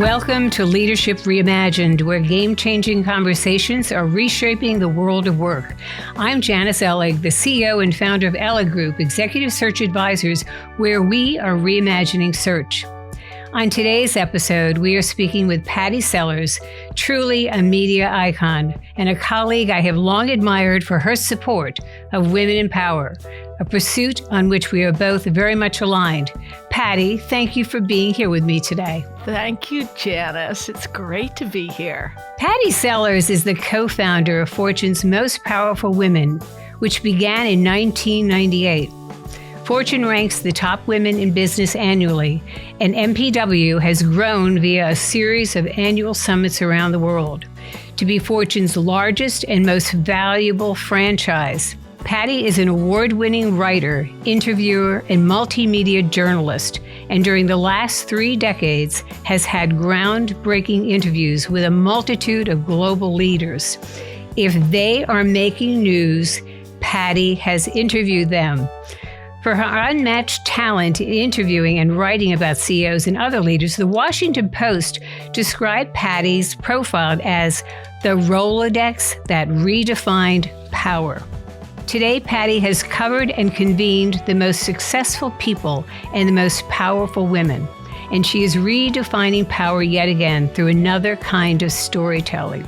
Welcome to Leadership Reimagined, where game-changing conversations are reshaping the world of work. I'm Janice, the CEO and founder of Ella Group, Executive Search Advisors, where we are reimagining search. On today's episode, we are speaking with Pattie Sellers, truly a media icon and a colleague I have long admired for her support of women in power, a pursuit on which we are both very much aligned. Pattie, thank you for being here with me today. Thank you, Janice. It's great to be here. Pattie Sellers is the co-founder of Fortune's Most Powerful Women, which began in 1998. Fortune ranks the top women in business annually, and MPW has grown via a series of annual summits around the world to be Fortune's largest and most valuable franchise. Pattie is an award-winning writer, interviewer, and multimedia journalist, and during the last 3 decades has had groundbreaking interviews with a multitude of global leaders. If they are making news, Pattie has interviewed them. For her unmatched talent in interviewing and writing about CEOs and other leaders, the Washington Post described Pattie's profile as the Rolodex that redefined power. Today, Pattie has covered and convened the most successful people and the most powerful women, and she is redefining power yet again through another kind of storytelling.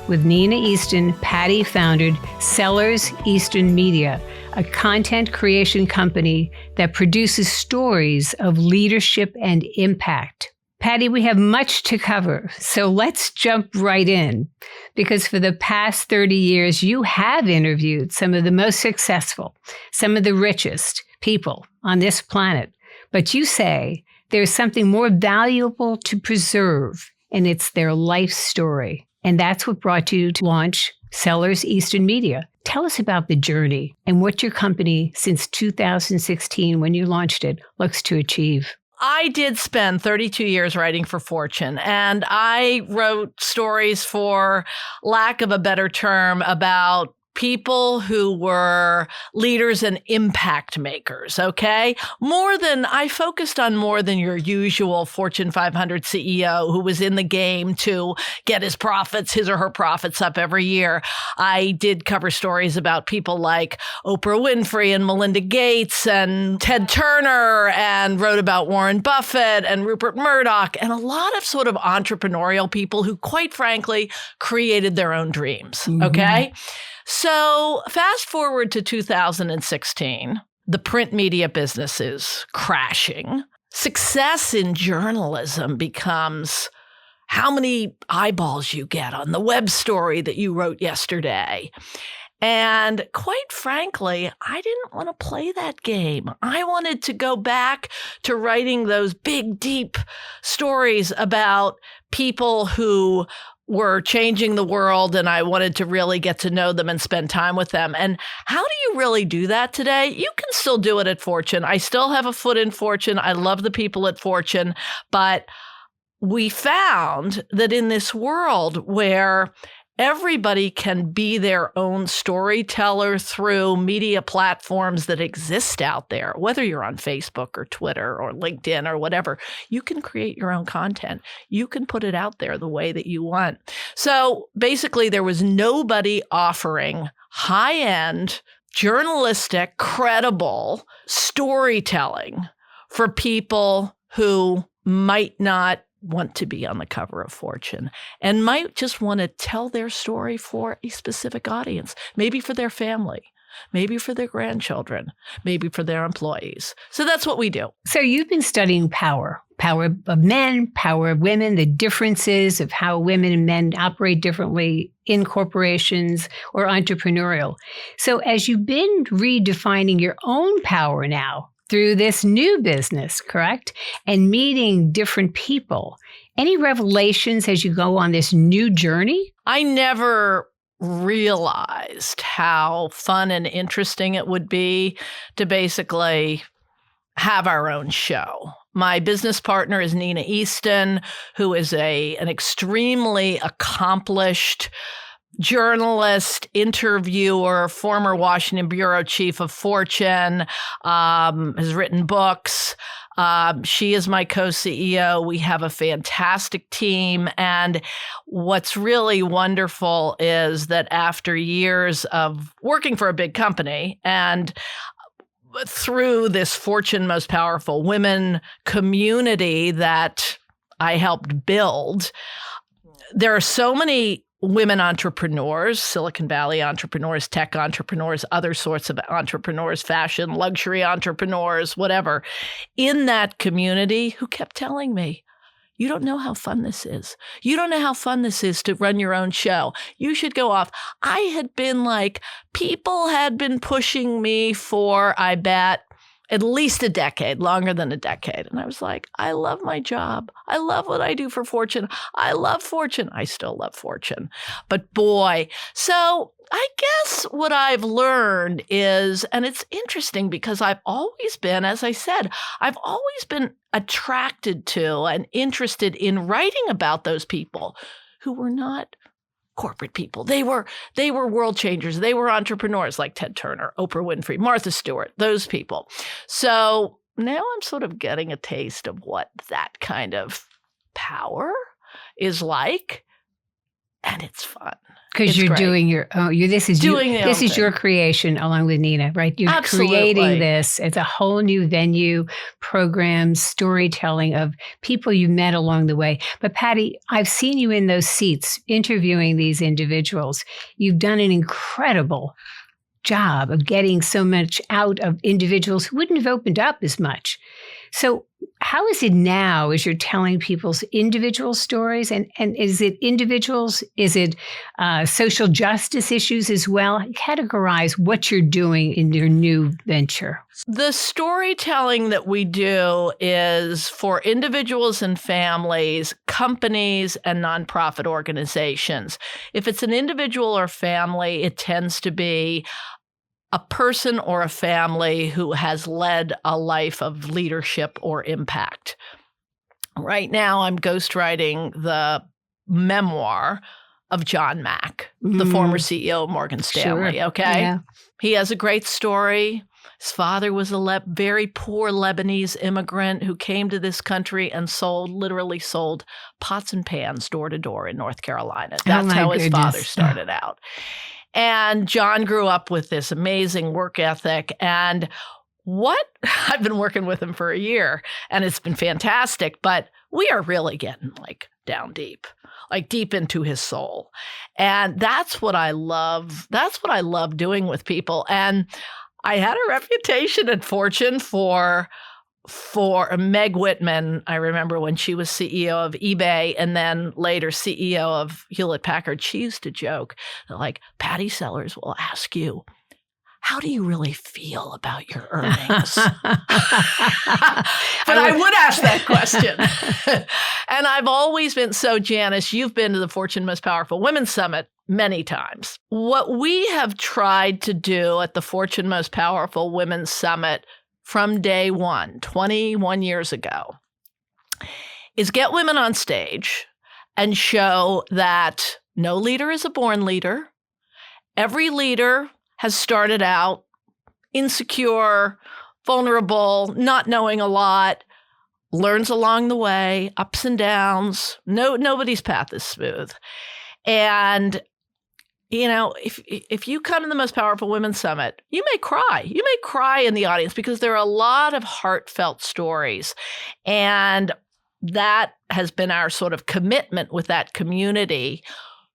With Nina Easton, Pattie founded Sellers Easton Media, a content creation company that produces stories of leadership and impact. Pattie, we have much to cover, so let's jump right in. Because for the past 30 years, you have interviewed some of the most successful, some of the richest people on this planet. But you say there's something more valuable to preserve, and it's their life story. And that's what brought you to launch Sellers Easton Media. Tell us about the journey and what your company, since 2016, when you launched it, looks to achieve. I did spend 32 years writing for Fortune, and I wrote stories, for lack of a better term, about people who were leaders and impact makers, okay? I focused on more than your usual Fortune 500 CEO who was in the game to get his or her profits up every year. I did cover stories about people like Oprah Winfrey and Melinda Gates and Ted Turner, and wrote about Warren Buffett and Rupert Murdoch, and a lot of sort of entrepreneurial people who, quite frankly, created their own dreams, okay? So fast forward to 2016, the print media business is crashing. Success in journalism becomes how many eyeballs you get on the web story that you wrote yesterday. And quite frankly, I didn't want to play that game. I wanted to go back to writing those big, deep stories about people who were changing the world, and I wanted to really get to know them and spend time with them. And how do you really do that today? You can still do it at Fortune. I still have a foot in Fortune. I love the people at Fortune, but we found that in this world where everybody can be their own storyteller through media platforms that exist out there, whether you're on Facebook or Twitter or LinkedIn or whatever, you can create your own content. You can put it out there the way that you want. So basically, there was nobody offering high-end, journalistic, credible storytelling for people who might not want to be on the cover of Fortune and might just want to tell their story for a specific audience, maybe for their family, maybe for their grandchildren, maybe for their employees. So that's what we do. So you've been studying power of men, power of women, the differences of how women and men operate differently in corporations or entrepreneurial. So as you've been redefining your own power now, through this new business, correct? And meeting different people. Any revelations as you go on this new journey? I never realized how fun and interesting it would be to basically have our own show. My business partner is Nina Easton, who is an extremely accomplished journalist, interviewer, former Washington bureau chief of Fortune, has written books. She is my co-CEO. We have a fantastic team. And what's really wonderful is that after years of working for a big company and through this Fortune Most Powerful Women community that I helped build, there are so many women entrepreneurs, Silicon Valley entrepreneurs, tech entrepreneurs, other sorts of entrepreneurs, fashion, luxury entrepreneurs, whatever, in that community who kept telling me, you don't know how fun this is. You don't know how fun this is to run your own show. You should go off. I had been like, people had been pushing me for, I bet, at least a decade, longer than a decade. And I was like, I love my job. I love what I do for Fortune. I love Fortune. I still love Fortune. But boy, so I guess what I've learned is, and it's interesting because I've always been, as I said, I've always been attracted to and interested in writing about those people who were not corporate people. They were world changers. They were entrepreneurs like Ted Turner, Oprah Winfrey, Martha Stewart, those people. So now I'm sort of getting a taste of what that kind of power is like. And it's fun. Because you're great. Doing your own. This is your creation along with Nina, right? You're Absolutely. Creating this. It's a whole new venue, programs, storytelling of people you met along the way. But Pattie, I've seen you in those seats interviewing these individuals. You've done an incredible job of getting so much out of individuals who wouldn't have opened up as much. So how is it now as you're telling people's individual stories? And is it individuals? Is it social justice issues as well? Categorize what you're doing in your new venture. The storytelling that we do is for individuals and families, companies, and nonprofit organizations. If it's an individual or family, it tends to be a person or a family who has led a life of leadership or impact. Right now, I'm ghostwriting the memoir of John Mack, the former CEO of Morgan Stanley, Sure. okay? Yeah. He has a great story. His father was a very poor Lebanese immigrant who came to this country and literally sold pots and pans door to door in North Carolina. That's how his father started out. And John grew up with this amazing work ethic. And I've been working with him for a year and it's been fantastic, but we are really getting like down deep, like deep into his soul. And that's what I love. That's what I love doing with people. And I had a reputation at Fortune for Meg Whitman. I remember when she was CEO of eBay and then later CEO of Hewlett-Packard, she used to joke that like Pattie Sellers will ask you, how do you really feel about your earnings? But I would ask that question. And I've always been, so Janice, you've been to the Fortune Most Powerful Women Summit many times. What we have tried to do at the Fortune Most Powerful Women Summit from day one, 21 years ago, is get women on stage and show that no leader is a born leader. Every leader has started out insecure, vulnerable, not knowing a lot, learns along the way, ups and downs. Nobody's path is smooth. And you know, if you come to the Most Powerful Women Summit, you may cry. You may cry in the audience because there are a lot of heartfelt stories. And that has been our sort of commitment with that community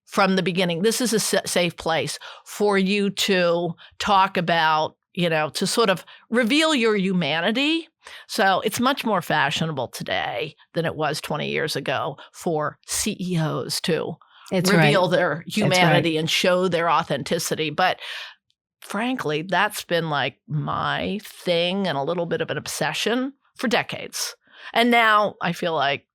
from the beginning. This is a safe place for you to talk about, to sort of reveal your humanity. So it's much more fashionable today than it was 20 years ago for CEOs to reveal their humanity and show their authenticity. But frankly, that's been like my thing and a little bit of an obsession for decades. And now I feel like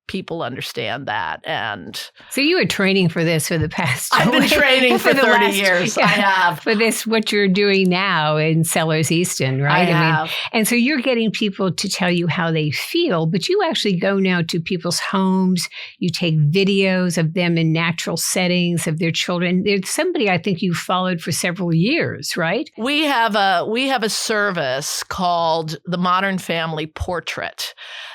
people understand that. And so you were training for this for the past. I've been training for 30 years. Yeah, I have. For this, what you're doing now in Sellers Easton, right? I have. And so you're getting people to tell you how they feel, but you actually go now to people's homes. You take videos of them in natural settings of their children. There's somebody I think you followed for several years, right? We have a service called the Modern Family Portrait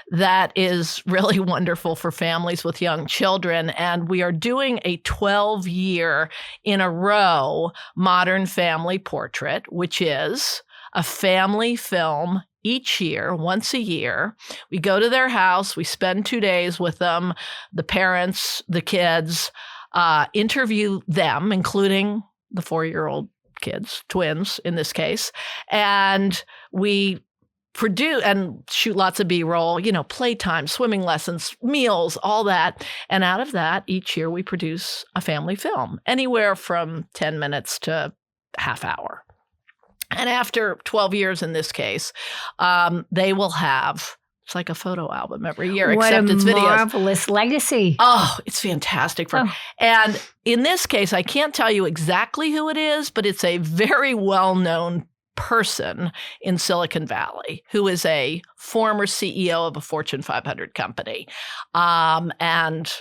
that is really wonderful for families with young children. And we are doing a 12-year in a row Modern Family Portrait, which is a family film each year, once a year. We go to their house, we spend 2 days with them, the parents, the kids, interview them, including the 4-year-old kids, twins in this case, and we produce and shoot lots of B-roll, playtime, swimming lessons, meals, all that. And out of that, each year we produce a family film, anywhere from 10 minutes to half hour. And after 12 years in this case, they will have, it's like a photo album every year, except it's videos. What a marvelous legacy. Oh, it's fantastic. And in this case, I can't tell you exactly who it is, but it's a very well-known person in Silicon Valley who is a former CEO of a Fortune 500 company, and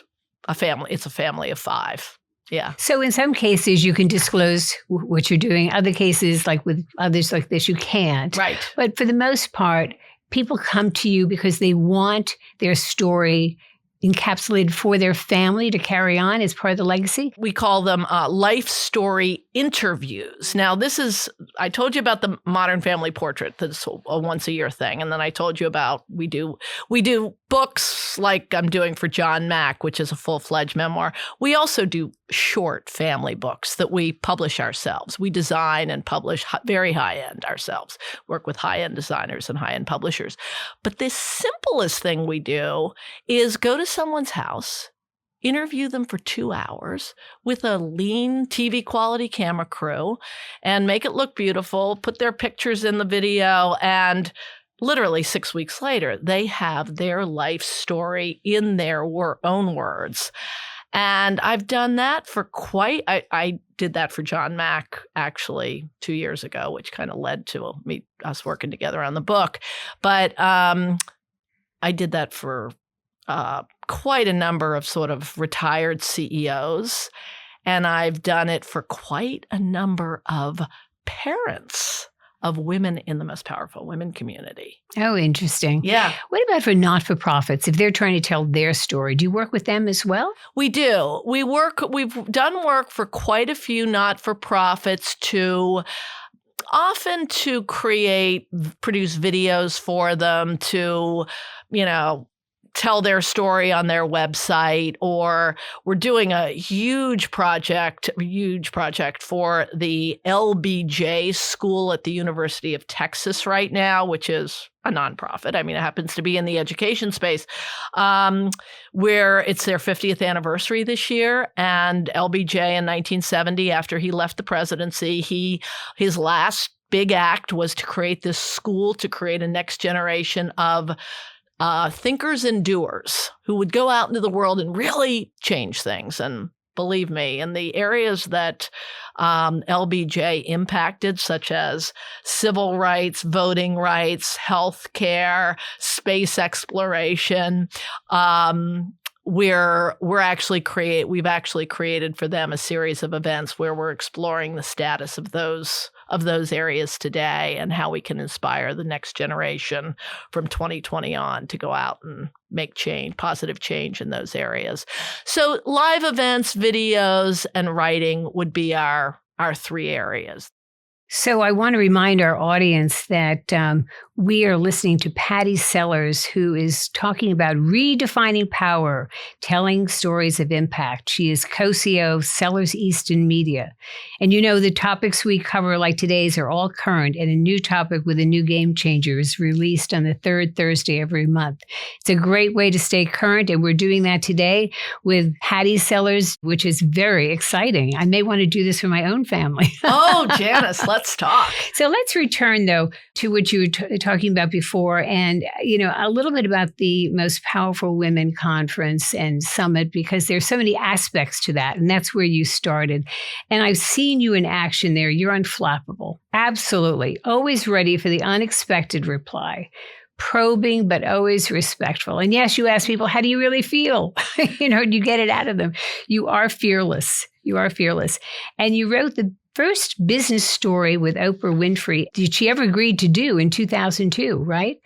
it's a family of 5. Yeah. So in some cases, you can disclose what you're doing. Other cases, like with others like this, you can't. Right. But for the most part, people come to you because they want their story encapsulated for their family to carry on as part of the legacy? We call them life story interviews. Now, I told you about the Modern Family Portrait, that's a once a year thing. And then I told you about, we do books like I'm doing for John Mack, which is a full-fledged memoir. We also do short family books that we publish ourselves. We design and publish very high-end ourselves, work with high-end designers and high-end publishers. But the simplest thing we do is go to someone's house, interview them for 2 hours with a lean TV quality camera crew and make it look beautiful, put their pictures in the video, and literally 6 weeks later, they have their life story in their own words. And I've done that for I did that for John Mack actually 2 years ago, which kind of led to us working together on the book. But I did that for quite a number of sort of retired CEOs. And I've done it for quite a number of parents of women in the most powerful women community. Oh, interesting. Yeah. What about for not-for-profits? If they're trying to tell their story, do you work with them as well? We do. We've done work for quite a few not-for-profits often to produce videos for them, to, tell their story on their website, or we're doing a huge project for the LBJ school at the University of Texas right now, which is a nonprofit. I mean, it happens to be in the education space, where it's their 50th anniversary this year. And LBJ in 1970, after he left the presidency, his last big act was to create this school, to create a next generation of thinkers and doers who would go out into the world and really change things. And believe me, in the areas that LBJ impacted, such as civil rights, voting rights, healthcare, space exploration, we've actually created for them a series of events where we're exploring the status of those areas today and how we can inspire the next generation from 2020 on to go out and make positive change in those areas. So live events, videos, and writing would be our 3 areas. So I want to remind our audience that we are listening to Pattie Sellers, who is talking about redefining power, telling stories of impact. She is co-CEO of Sellers Easton Media. And the topics we cover like today's are all current, and a new topic with a new game changer is released on the 3rd Thursday every month. It's a great way to stay current, and we're doing that today with Pattie Sellers, which is very exciting. I may want to do this for my own family. Oh, Janice, let's Let's talk. So let's return, though, to what you were talking about before, and a little bit about the Most Powerful Women Conference and Summit, because there's so many aspects to that, and that's where you started. And I've seen you in action there. You're unflappable. Absolutely. Always ready for the unexpected reply. Probing, but always respectful. And yes, you ask people, how do you really feel? You get it out of them. You are fearless. You are fearless. And you wrote the first business story with Oprah Winfrey that she ever agreed to do in 2002, right?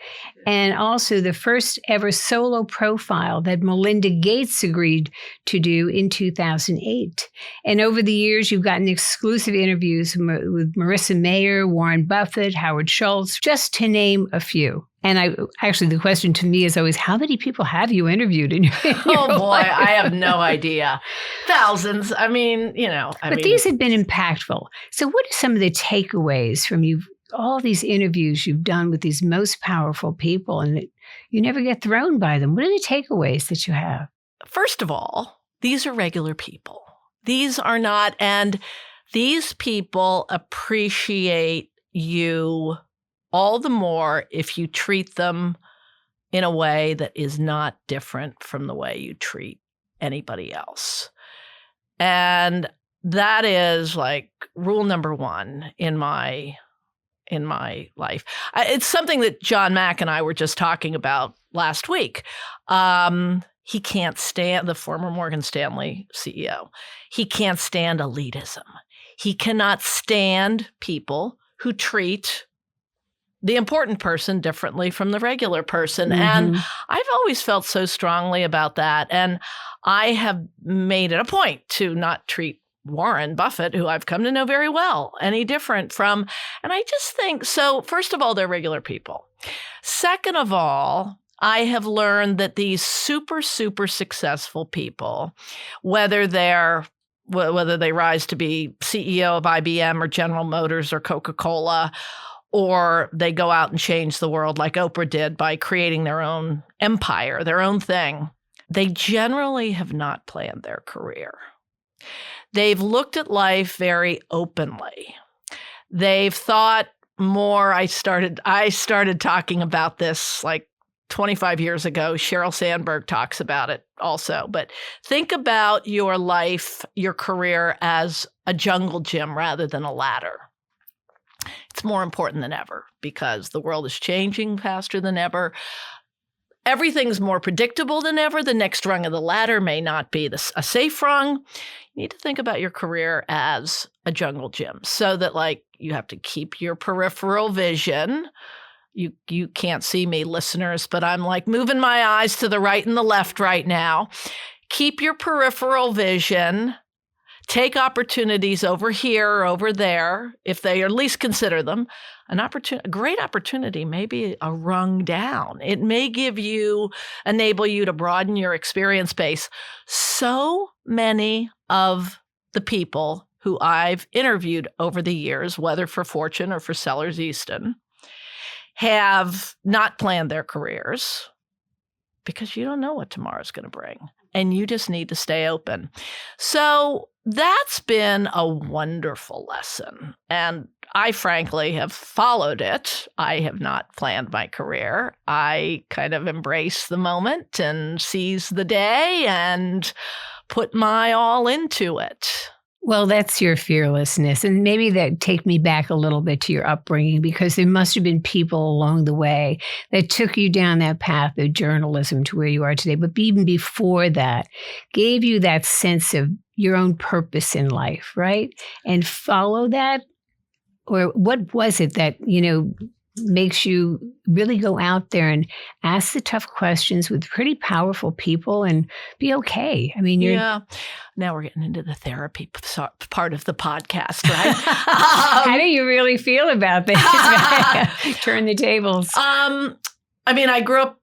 And also the first ever solo profile that Melinda Gates agreed to do in 2008. And over the years, you've gotten exclusive interviews with Marissa Mayer, Warren Buffett, Howard Schultz, just to name a few. And the question to me is always, how many people have you interviewed in your Oh, boy, life? I have no idea. Thousands. But these have been impactful. So what are some of the takeaways from all these interviews you've done with these most powerful people, and that you never get thrown by them? What are the takeaways that you have? First of all, these are regular people. These are not, and these people appreciate you all the more if you treat them in a way that is not different from the way you treat anybody else. And that is like rule number one in my life. It's something that John Mack and I were just talking about last week. He can't stand, the former Morgan Stanley CEO, he can't stand elitism. He cannot stand people who treat the important person differently from the regular person. Mm-hmm. And I've always felt so strongly about that. And I have made it a point to not treat Warren Buffett, who I've come to know very well, any different from. And I just think, so first of all, they're regular people. Second of all, I have learned that these super, super successful people, whether they rise to be CEO of IBM or General Motors or Coca-Cola, or they go out and change the world like Oprah did by creating their own empire, their own thing, they generally have not planned their career. They've looked at life very openly. They've thought more. I started talking about this like 25 years ago. Sheryl Sandberg talks about it also. But think about your life, your career as a jungle gym rather than a ladder. It's more important than ever because the world is changing faster than ever. Everything's more predictable than ever. The next rung of the ladder may not be a safe rung. You need to think about your career as a jungle gym so that you have to keep your peripheral vision. You can't see me, listeners, but I'm moving my eyes to the right and the left right now. Keep your peripheral vision. Take opportunities over here or over there, if they at least consider them. A great opportunity may be a rung down. It may enable you to broaden your experience base. So many of the people who I've interviewed over the years, whether for Fortune or for Sellers Easton, have not planned their careers because you don't know what tomorrow's going to bring. And you just need to stay open. So that's been a wonderful lesson. And I frankly have followed it. I have not planned my career. I kind of embrace the moment and seize the day and put my all into it. Well, that's your fearlessness. And maybe that take me back a little bit to your upbringing, because there must have been people along the way that took you down that path of journalism to where you are today. But even before that, gave you that sense of your own purpose in life, right? And follow that. Or what was it that, makes you really go out there and ask the tough questions with pretty powerful people and be okay? I mean, yeah. Now we're getting into the therapy part of the podcast, right? How do you really feel about this? Turn the tables. I grew up,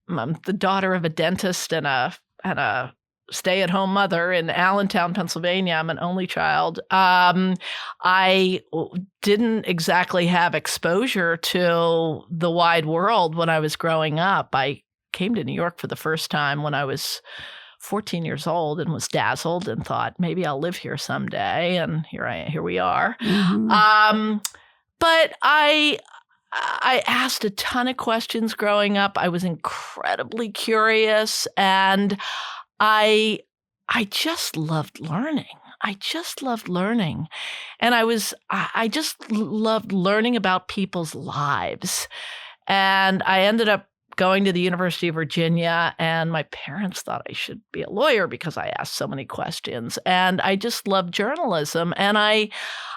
I'm the daughter of a dentist and a stay-at-home mother in Allentown, Pennsylvania. I'm an only child. I didn't exactly have exposure to the wide world when I was growing up. I came to New York for the first time when I was 14 years old and was dazzled and thought maybe I'll live here someday. And here we are. Mm-hmm. But I asked a ton of questions growing up. I was incredibly curious, and I just loved learning. I just loved learning. And I just loved learning about people's lives. And I ended up going to the University of Virginia, and my parents thought I should be a lawyer because I asked so many questions. And I just loved journalism. And I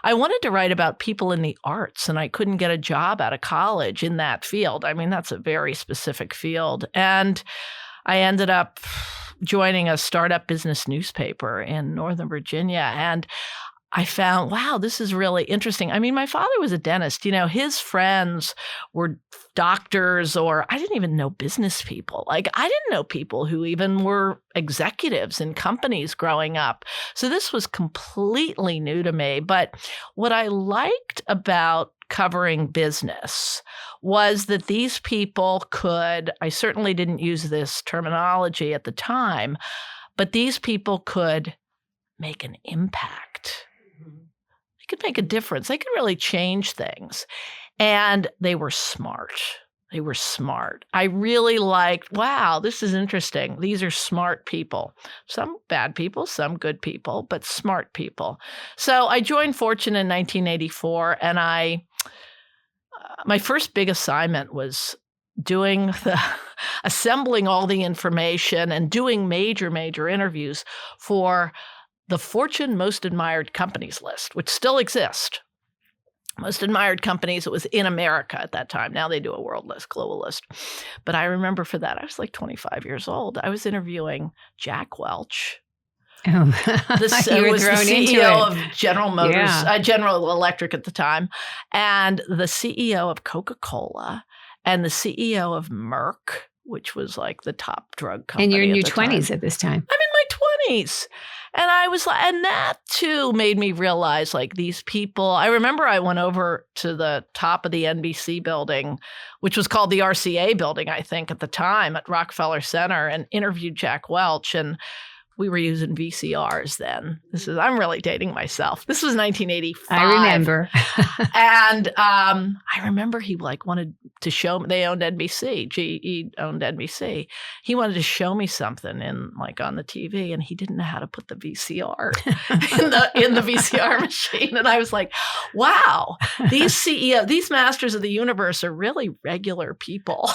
wanted to write about people in the arts, and I couldn't get a job out of college in that field. I mean, that's a very specific field. And I ended up joining a startup business newspaper in Northern Virginia. And I found, wow, this is really interesting. I mean, my father was a dentist. You know, his friends were doctors, or I didn't even know business people. Like, I didn't know people who even were executives in companies growing up. So this was completely new to me. But what I liked about covering business was that these people could, I certainly didn't use this terminology at the time, but these people could make an impact. They could make a difference. They could really change things. And they were smart. They were smart. I really liked, wow, this is interesting. These are smart people. Some bad people, some good people, but smart people. So I joined Fortune in 1984, and my first big assignment was assembling all the information and doing major interviews for the Fortune Most Admired Companies list, which still exists. Most admired companies, it was in America at that time. Now they do a world list, global list. But I remember for that, I was like 25 years old. I was interviewing Jack Welch. Oh, You was the CEO of General Motors, General Electric at the time, and the CEO of Coca-Cola, and the CEO of Merck, which was like the top drug company. And you're in your 20s at this time. I'm in my 20s. And I was like, and that too made me realize, like, these people. I remember I went over to the top of the NBC building, which was called the RCA building, I think, at the time at Rockefeller Center, and interviewed Jack Welch. And we were using VCRs then. I'm really dating myself. This was 1985. I remember. And I remember he wanted to show me, they owned NBC, GE owned NBC. He wanted to show me something on the TV, and he didn't know how to put the VCR in the VCR machine. And I was like, wow, these CEOs, these masters of the universe are really regular people.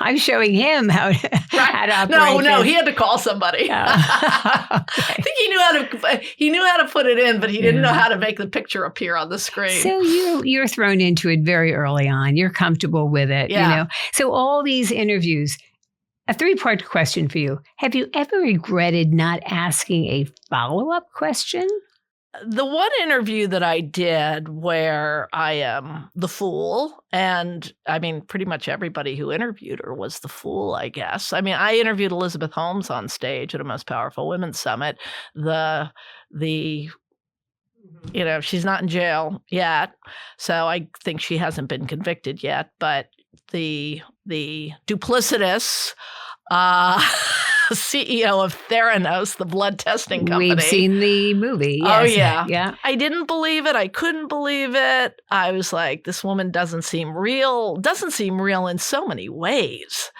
I'm showing him how to operate. No, he had to call somebody. Oh. I think he knew how to put it in, but he didn't know how to make the picture appear on the screen. So you're thrown into it very early on. You're comfortable with it, you know. So all these interviews, a 3-part question for you. Have you ever regretted not asking a follow-up question? The one interview that I did where I am the fool, and I mean, pretty much everybody who interviewed her was the fool, I guess. I mean, I interviewed Elizabeth Holmes on stage at a Most Powerful Women Summit. She's not in jail yet, so I think she hasn't been convicted yet. But the duplicitous CEO of Theranos, the blood testing company. We've seen the movie. Yes. Oh, yeah. Yeah. I didn't believe it. I couldn't believe it. I was like, this woman doesn't seem real in so many ways.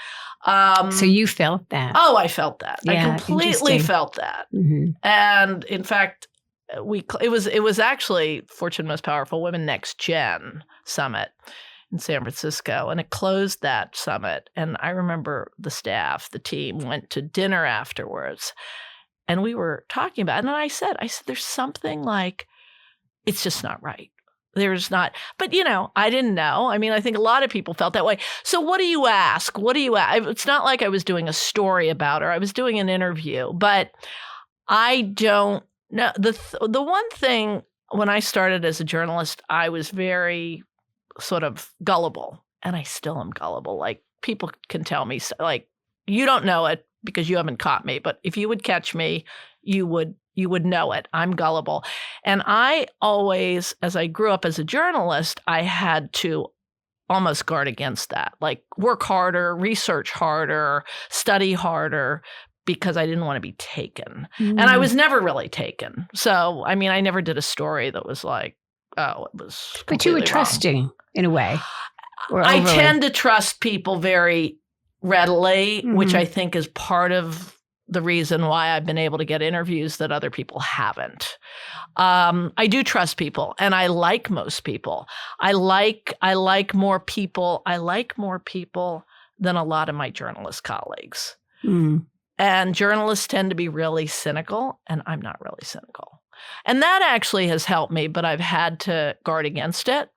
So you felt that? Oh, I felt that. Yeah, I completely felt that. Mm-hmm. And in fact, it was actually Fortune Most Powerful Women Next Gen Summit in San Francisco, and it closed that summit. And I remember the staff, the team, went to dinner afterwards, and we were talking about it. And I said, there's something like, it's just not right. There's not, but I didn't know. I mean, I think a lot of people felt that way. So what do you ask? It's not like I was doing a story about her. I was doing an interview, but I don't know. The one thing, when I started as a journalist, I was very sort of gullible, and I still am gullible. Like, people can tell me, like, you don't know it because you haven't caught me, but if you would catch me, you would know it. I'm gullible. And I always, as I grew up as a journalist, I had to almost guard against that, like work harder, research harder, study harder, because I didn't want to be taken. And I was never really taken. So, I mean, I never did a story that was like, it was But you were completely wrong. trusting in a way. Or I overly. tend to trust people very readily, which Mhm. I think is part of the reason why I've been able to get interviews that other people haven't. I do trust people, and I like most people. I like more people. I like more people than a lot of my journalist colleagues. Mm. And journalists tend to be really cynical, and I'm not really cynical. And that actually has helped me, but I've had to guard against it.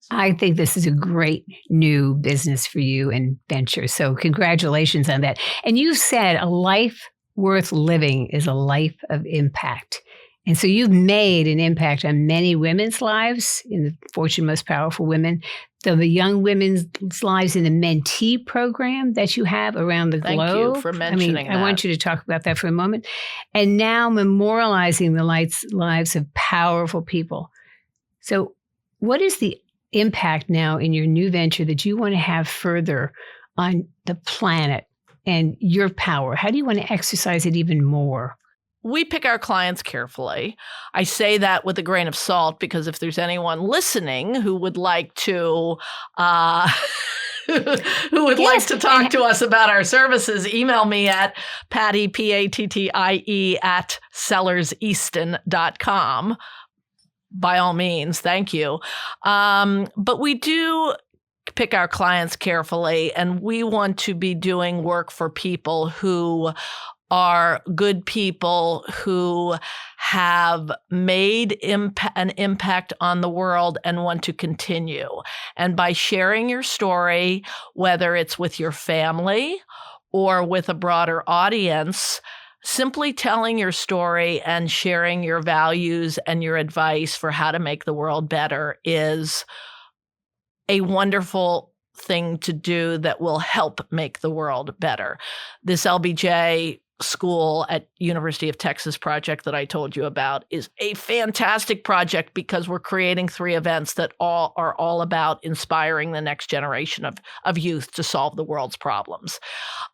I think this is a great new business for you and venture. So congratulations on that. And you said a life worth living is a life of impact. And so you've made an impact on many women's lives in the Fortune Most Powerful Women, the young women's lives in the mentee program that you have around the Thank globe. you for mentioning I want you to talk about that for a moment. And now memorializing the lives of powerful people. So what is the impact now in your new venture that you want to have further on the planet and your power? How do you want to exercise it even more? We pick our clients carefully. I say that with a grain of salt because if there's anyone listening who would like to like to talk to us about our services, email me at Pattie, Pattie at sellerseaston.com. By all means, thank you. But we do pick our clients carefully, and we want to be doing work for people who are good people who have made an impact on the world and want to continue. And by sharing your story, whether it's with your family or with a broader audience, simply telling your story and sharing your values and your advice for how to make the world better is a wonderful thing to do that will help make the world better. This LBJ school at University of Texas project that I told you about is a fantastic project because we're creating 3 events that are all about inspiring the next generation of youth to solve the world's problems.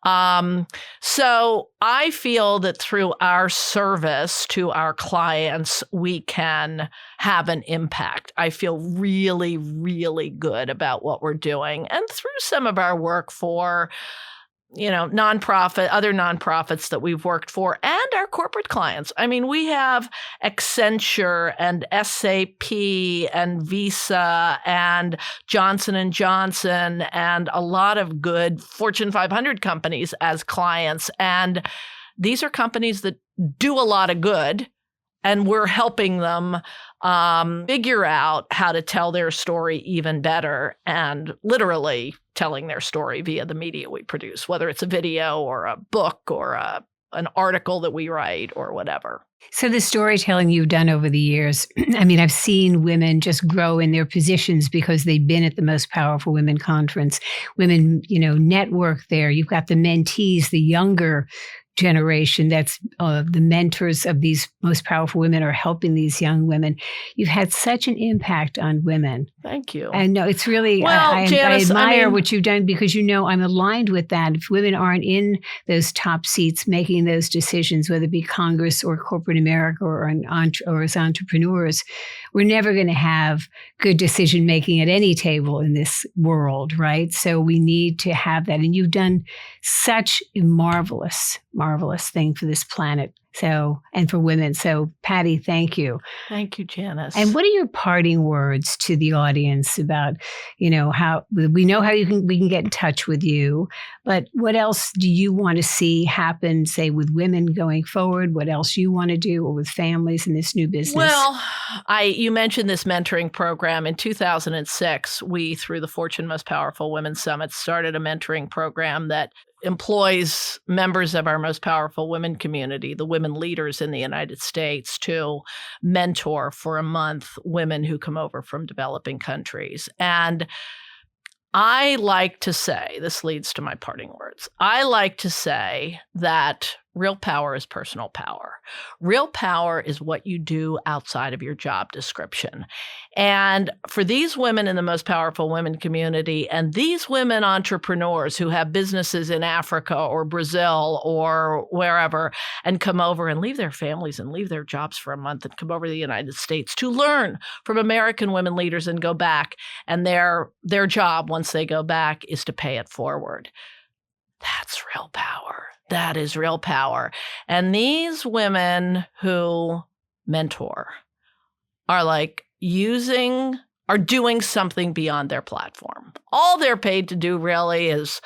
So I feel that through our service to our clients, we can have an impact. I feel really, really good about what we're doing. And through some of our work for other nonprofits that we've worked for and our corporate clients. I mean, we have Accenture and SAP and Visa and Johnson & Johnson and a lot of good Fortune 500 companies as clients. And these are companies that do a lot of good. And we're helping them figure out how to tell their story even better and literally telling their story via the media we produce, whether it's a video or a book or an article that we write or whatever. So the storytelling you've done over the years, I mean, I've seen women just grow in their positions because they've been at the Most Powerful Women Conference. Women, network there. You've got the mentees, the younger generation that's the mentors of these most powerful women are helping these young women. You've had such an impact on women. Thank you. And no, it's really, Janice, I admire what you've done because, I'm aligned with that. If women aren't in those top seats making those decisions, whether it be Congress or corporate America or as entrepreneurs, we're never going to have good decision making at any table in this world, right? So we need to have that. And you've done such a marvelous thing for this planet. So, and for women. So, Pattie, thank you. Thank you, Janice. And what are your parting words to the audience about, how we know how we can get in touch with you, but what else do you want to see happen, say, with women going forward? What else you want to do or with families in this new business? Well, you mentioned this mentoring program. In 2006, we, through the Fortune Most Powerful Women Summit, started a mentoring program that employs members of our most powerful women community, the women leaders in the United States, to mentor for a month women who come over from developing countries. And I like to say, this leads to my parting words, I like to say that real power is personal power. Real power is what you do outside of your job description. And for these women in the Most Powerful Women community, and these women entrepreneurs who have businesses in Africa or Brazil or wherever, and come over and leave their families and leave their jobs for a month and come over to the United States to learn from American women leaders and go back, and their job once they go back is to pay it forward. That's real power. That is real power. And these women who mentor are doing something beyond their platform. All they're paid to do really is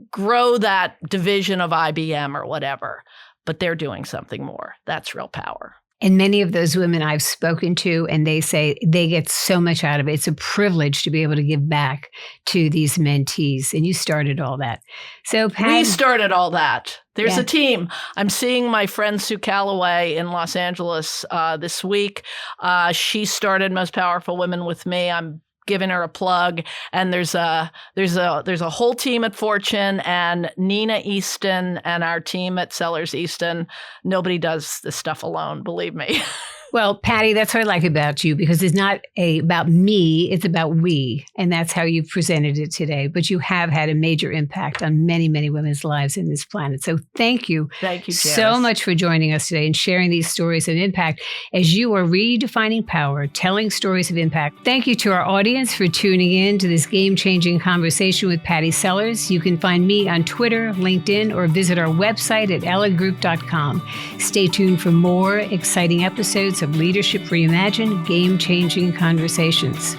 grow that division of IBM or whatever, but they're doing something more. That's real power. And many of those women I've spoken to, and they say they get so much out of it. It's a privilege to be able to give back to these mentees. And you started all that. So Pattie, we started all that. There's a team. I'm seeing my friend Sue Calloway in Los Angeles this week. She started Most Powerful Women with me. I'm giving her a plug. And there's a whole team at Fortune, and Nina Easton and our team at Sellers Easton. Nobody does this stuff alone, believe me. Well, Pattie, that's what I like about you, because it's not about me, it's about we. And that's how you've presented it today. But you have had a major impact on many, many women's lives in this planet. So thank you. Thank you, Janice, so much for joining us today and sharing these stories of impact as you are redefining power, telling stories of impact. Thank you to our audience for tuning in to this game-changing conversation with Pattie Sellers. You can find me on Twitter, LinkedIn, or visit our website at ellegroup.com. Stay tuned for more exciting episodes of Leadership Reimagined, game-changing conversations.